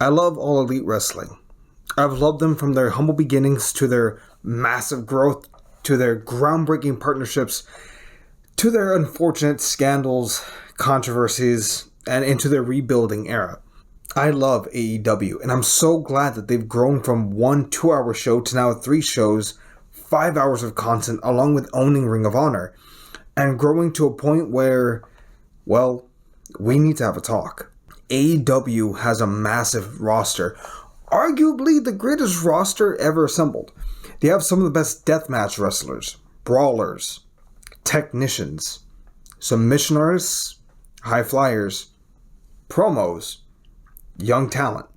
I love All Elite Wrestling. I've loved them from their humble beginnings to their massive growth, to their groundbreaking partnerships, to their unfortunate scandals, controversies, and into their rebuilding era. I love AEW, and I'm so glad that they've grown from one 2-hour show to now 3 shows, 5 hours of content, along with owning Ring of Honor, and growing to a point where, well, we need to have a talk. AEW has a massive roster, arguably the greatest roster ever assembled. They have some of the best deathmatch wrestlers, brawlers, technicians, submission artists, high flyers, promos, young talent.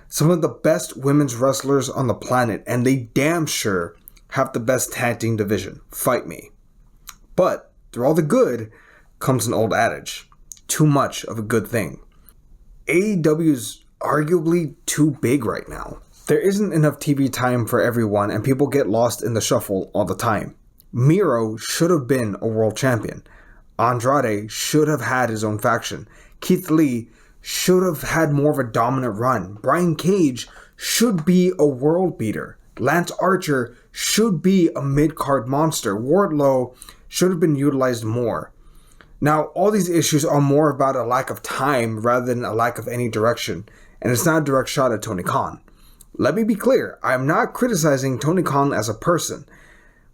Some of the best women's wrestlers on the planet, and they damn sure have the best tag team division. Fight me. But through all the good comes an old adage. Too much of a good thing. AEW is arguably too big right now. There isn't enough TV time for everyone, and people get lost in the shuffle all the time. Miro should have been a world champion. Andrade should have had his own faction. Keith Lee should have had more of a dominant run. Brian Cage should be a world beater. Lance Archer should be a mid-card monster. Wardlow should have been utilized more. Now, all these issues are more about a lack of time rather than a lack of any direction, and it's not a direct shot at Tony Khan. Let me be clear, I am not criticizing Tony Khan as a person,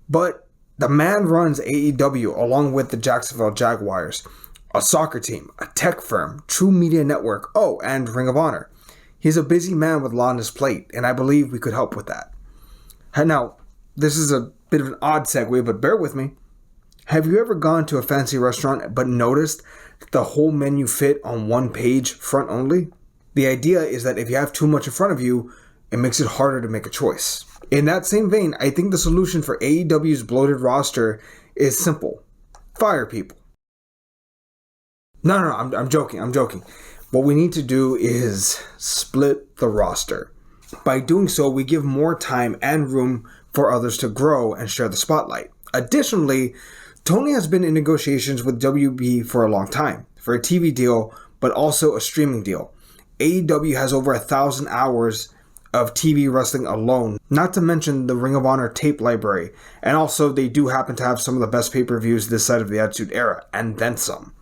but the man runs AEW along with the Jacksonville Jaguars, a soccer team, a tech firm, True Media Network, and Ring of Honor. He's a busy man with a lot on his plate, and I believe we could help with that. Now, this is a bit of an odd segue, but bear with me. Have you ever gone to a fancy restaurant but noticed that the whole menu fit on one page, front only? The idea is that if you have too much in front of you, it makes it harder to make a choice. In that same vein, I think the solution for AEW's bloated roster is simple. Fire people. No, I'm joking. What we need to do is split the roster. By doing so, we give more time and room for others to grow and share the spotlight. Additionally, Tony has been in negotiations with WB for a long time, for a TV deal, but also a streaming deal. AEW has over 1,000 hours of TV wrestling alone, not to mention the Ring of Honor tape library, and also they do happen to have some of the best pay-per-views this side of the Attitude Era, and then some.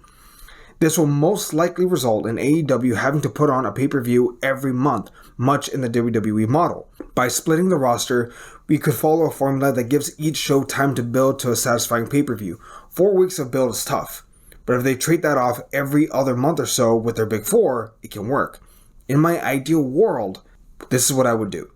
This will most likely result in AEW having to put on a pay-per-view every month, much in the WWE model. By splitting the roster, we could follow a formula that gives each show time to build to a satisfying pay-per-view. 4 weeks of build is tough, but if they trade that off every other month or so with their big 4, it can work. In my ideal world, this is what I would do.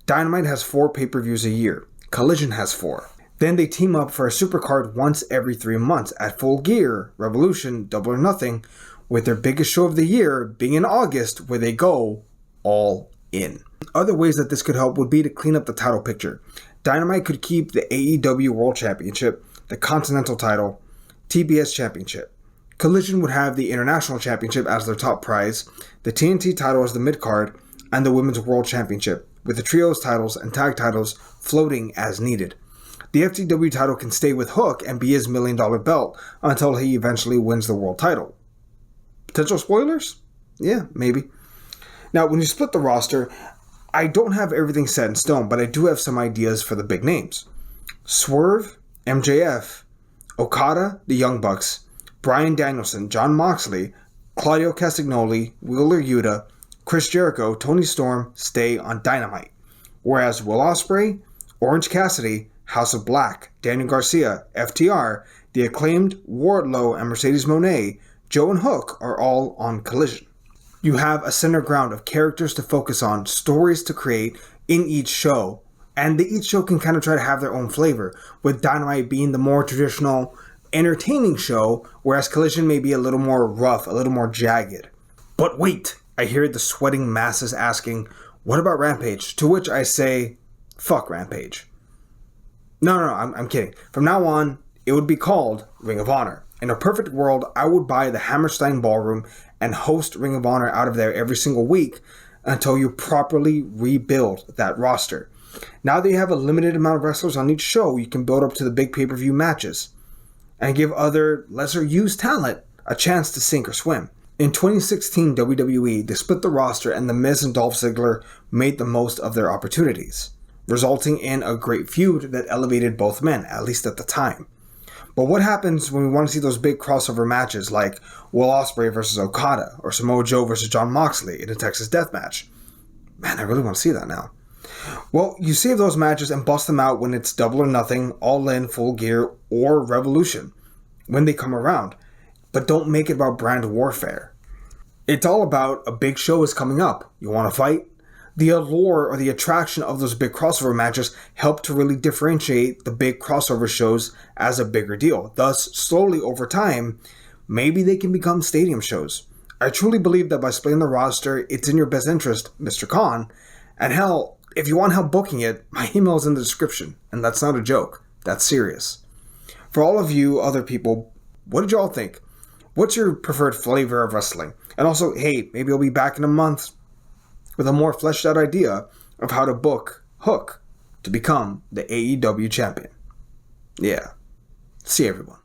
Dynamite has 4 pay-per-views a year. Collision has 4. Then they team up for a supercard once every 3 months at Full Gear, Revolution, Double or Nothing, with their biggest show of the year being in August, where they go all in. Other ways that this could help would be to clean up the title picture. Dynamite could keep the AEW World Championship, the Continental title, TBS Championship. Collision would have the International Championship as their top prize, the TNT title as the mid-card, and the Women's World Championship, with the Trios titles and Tag titles floating as needed. The FTW title can stay with Hook and be his $1 million belt until he eventually wins the world title. Potential spoilers? Yeah, maybe. Now, when you split the roster, I don't have everything set in stone, but I do have some ideas for the big names. Swerve, MJF, Okada, the Young Bucks, Bryan Danielson, Jon Moxley, Claudio Castagnoli, Wheeler Yuta, Chris Jericho, Tony Storm stay on Dynamite. Whereas Will Ospreay, Orange Cassidy, House of Black, Daniel Garcia, FTR, The Acclaimed, Wardlow, and Mercedes Moné, Joe and Hook are all on Collision. You have a center ground of characters to focus on, stories to create in each show, and each show can kind of try to have their own flavor, with Dynamite being the more traditional, entertaining show, whereas Collision may be a little more rough, a little more jagged. But wait, I hear the sweating masses asking, what about Rampage? To which I say, fuck Rampage. No, I'm kidding. From now on, it would be called Ring of Honor. In a perfect world, I would buy the Hammerstein Ballroom and host Ring of Honor out of there every single week until you properly rebuild that roster. Now that you have a limited amount of wrestlers on each show, you can build up to the big pay-per-view matches and give other lesser-used talent a chance to sink or swim. In 2016 WWE, they split the roster and The Miz and Dolph Ziggler made the most of their opportunities, resulting in a great feud that elevated both men, at least at the time. But what happens when we want to see those big crossover matches like Will Ospreay versus Okada or Samoa Joe versus Jon Moxley in a Texas Death Match? Man, I really want to see that now. Well, you save those matches and bust them out when it's Double or Nothing, All In, Full Gear, or Revolution, when they come around. But don't make it about brand warfare. It's all about a big show is coming up. You want to fight? The allure or the attraction of those big crossover matches help to really differentiate the big crossover shows as a bigger deal. Thus, slowly over time, maybe they can become stadium shows. I truly believe that by splitting the roster, it's in your best interest, Mr. Khan. And hell, if you want help booking it, my email is in the description. And that's not a joke. That's serious. For all of you other people, what did y'all think? What's your preferred flavor of wrestling? And also, hey, maybe I'll be back in a month with a more fleshed out idea of how to book Hook to become the AEW champion. Yeah. See everyone.